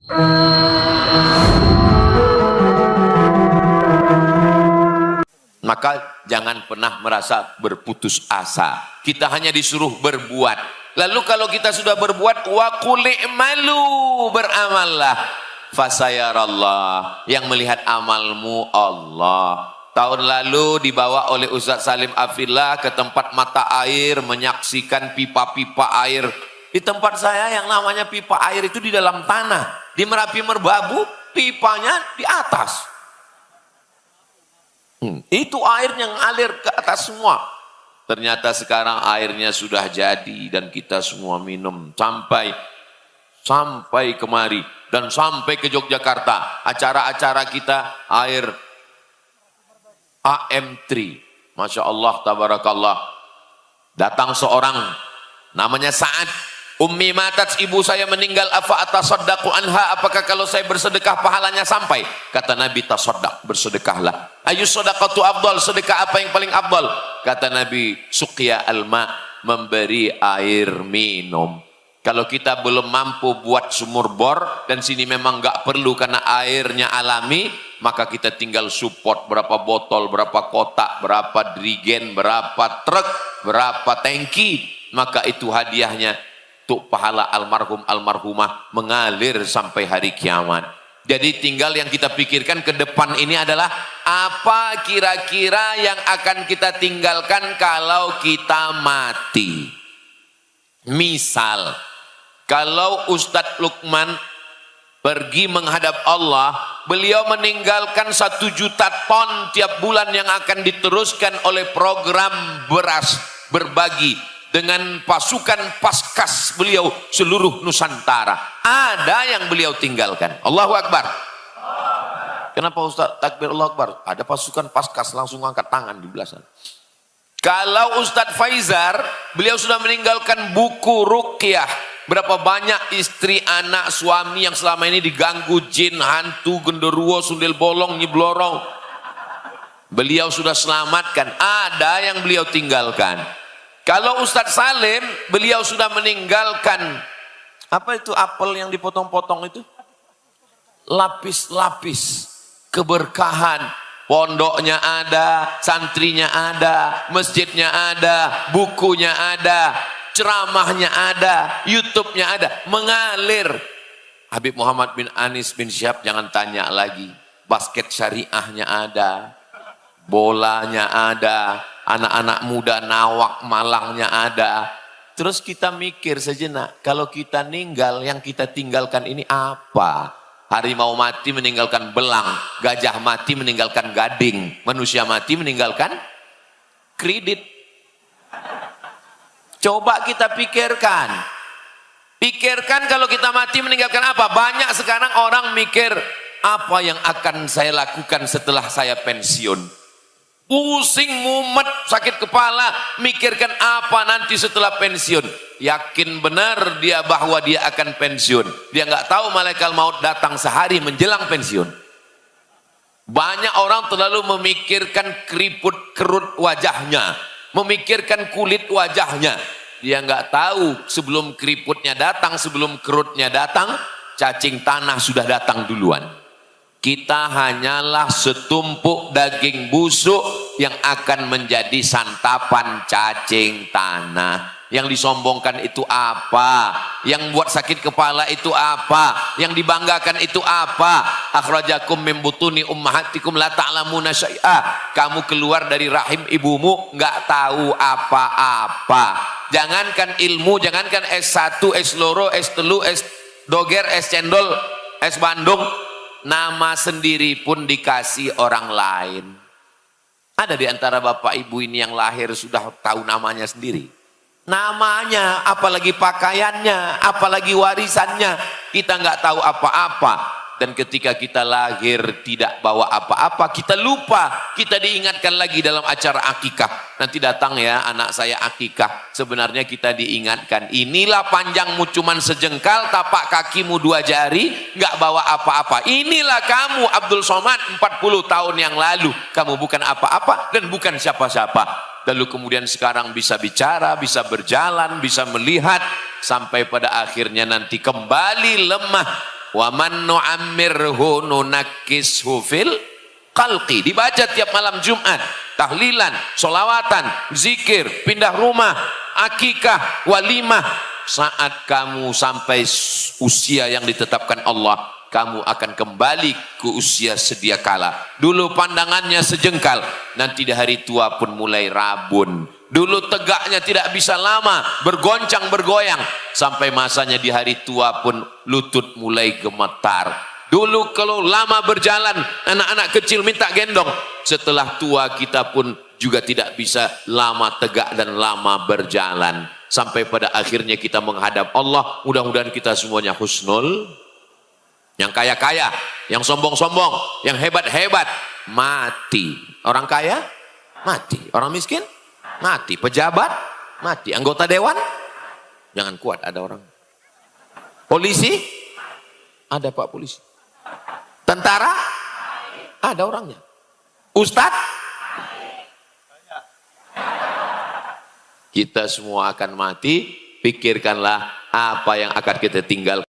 Maka jangan pernah merasa berputus asa. Kita hanya disuruh berbuat. Lalu kalau kita sudah berbuat, wa qul i'malu, beramallah, fasayarallah, yang melihat amalmu Allah. Tahun lalu dibawa oleh Ustaz Salim Afillah ke tempat mata air, menyaksikan pipa-pipa air. Di tempat saya yang namanya pipa air itu di dalam tanah. Di Merapi Merbabu, pipanya di atas. Itu air yang ngalir ke atas semua. Ternyata sekarang airnya sudah jadi dan kita semua minum sampai kemari dan sampai ke Yogyakarta. Acara-acara kita air AM3. Masya Allah, tabarakallah. Datang seorang namanya Sa'ad. Ummi matat, ibu saya meninggal, afa atasaddaqu anha, apakah kalau saya bersedekah pahalanya sampai? Kata Nabi, tasaddaq, bersedekahlah. Ayu sadaqatu afdal, sedekah apa yang paling afdal? Kata Nabi, suqya alma, memberi air minum. Kalau kita belum mampu buat sumur bor, dan sini memang nggak perlu karena airnya alami, maka kita tinggal support berapa botol, berapa kotak, berapa drigen, berapa truk, berapa tangki, maka itu hadiahnya untuk pahala almarhum almarhumah mengalir sampai hari kiamat. Jadi tinggal yang kita pikirkan ke depan ini adalah apa kira-kira yang akan kita tinggalkan kalau kita mati. Misal, kalau Ustadz Lukman pergi menghadap Allah, beliau meninggalkan 1 juta ton tiap bulan yang akan diteruskan oleh program beras berbagi dengan pasukan paskas beliau seluruh Nusantara. Ada yang beliau tinggalkan. Allahu Akbar. Kenapa Ustaz takbir Allahu Akbar? Ada pasukan paskas, langsung angkat tangan di belah sana. Kalau Ustadz Faizar, beliau sudah meninggalkan buku ruqyah. Berapa banyak istri, anak, suami yang selama ini diganggu jin, hantu, genderuwo, sundel bolong, nyiblorong. Beliau sudah selamatkan. Ada yang beliau tinggalkan. Kalau Ustadz Salim, beliau sudah meninggalkan, apa itu apel yang dipotong-potong itu? Lapis-lapis keberkahan. Pondoknya ada, santrinya ada, masjidnya ada, bukunya ada, ceramahnya ada, YouTube-nya ada, mengalir. Habib Muhammad bin Anis bin Syihab jangan tanya lagi. Basket syariahnya ada, bolanya ada, anak-anak muda Nawak Malangnya ada. Terus kita mikir sejenak, kalau kita ninggal, yang kita tinggalkan ini apa? Harimau mati meninggalkan belang, gajah mati meninggalkan gading, manusia mati meninggalkan kredit. Coba kita pikirkan. Pikirkan kalau kita mati meninggalkan apa? Banyak sekarang orang mikir, apa yang akan saya lakukan setelah saya pensiun? Pusing, mumet, sakit kepala, mikirkan apa nanti setelah pensiun. Yakin benar dia bahwa dia akan pensiun. Dia nggak tahu malaikat maut datang sehari menjelang pensiun. Banyak orang terlalu memikirkan keriput kerut wajahnya, memikirkan kulit wajahnya. Dia nggak tahu sebelum keriputnya datang, sebelum kerutnya datang, cacing tanah sudah datang duluan. Kita hanyalah setumpuk daging busuk yang akan menjadi santapan cacing tanah. Yang disombongkan itu apa? Yang buat sakit kepala itu apa? Yang dibanggakan itu apa? Akhrajakum min butuni ummahatikum la ta'lamuna syai'a. Kamu keluar dari rahim ibumu nggak tahu apa-apa. Jangankan ilmu, jangankan S1, S2, S3, S doger, S cendol, S Bandung, nama sendiri pun dikasih orang lain. Ada di antara bapak ibu ini yang lahir sudah tahu namanya sendiri. Namanya, apalagi pakaiannya, apalagi warisannya, kita nggak tahu apa-apa. Dan ketika kita lahir tidak bawa apa-apa, kita lupa, kita diingatkan lagi dalam acara akikah. Nanti datang ya anak saya akikah, sebenarnya kita diingatkan, inilah panjangmu cuman sejengkal, tapak kakimu 2 jari, nggak bawa apa-apa. Inilah kamu Abdul Somad 40 tahun yang lalu, kamu bukan apa-apa dan bukan siapa-siapa. Lalu kemudian sekarang bisa bicara, bisa berjalan, bisa melihat, sampai pada akhirnya nanti kembali lemah, Wa man nu'ammirhu nunakkishu fil khalqi. Dibaca tiap malam Jumat, tahlilan, solawatan, zikir, pindah rumah, akikah, walimah. Saat kamu sampai usia yang ditetapkan Allah, kamu akan kembali ke usia sedia kala. Dulu pandangannya sejengkal, nanti di hari tua pun mulai rabun. Dulu tegaknya tidak bisa lama, bergoncang bergoyang, sampai masanya di hari tua pun lutut mulai gemetar. Dulu kalau lama berjalan, anak-anak kecil minta gendong, setelah tua kita pun juga tidak bisa lama tegak dan lama berjalan, sampai pada akhirnya kita menghadap Allah. Mudah-mudahan kita semuanya husnul. Yang kaya-kaya, yang sombong-sombong, yang hebat-hebat, mati. Orang kaya, mati. Orang miskin, mati. Pejabat, mati. Anggota dewan, jangan kuat ada orang. Polisi, ada pak polisi. Tentara, ada orangnya. Ustadz, kita semua akan mati. Pikirkanlah apa yang akan kita tinggalkan.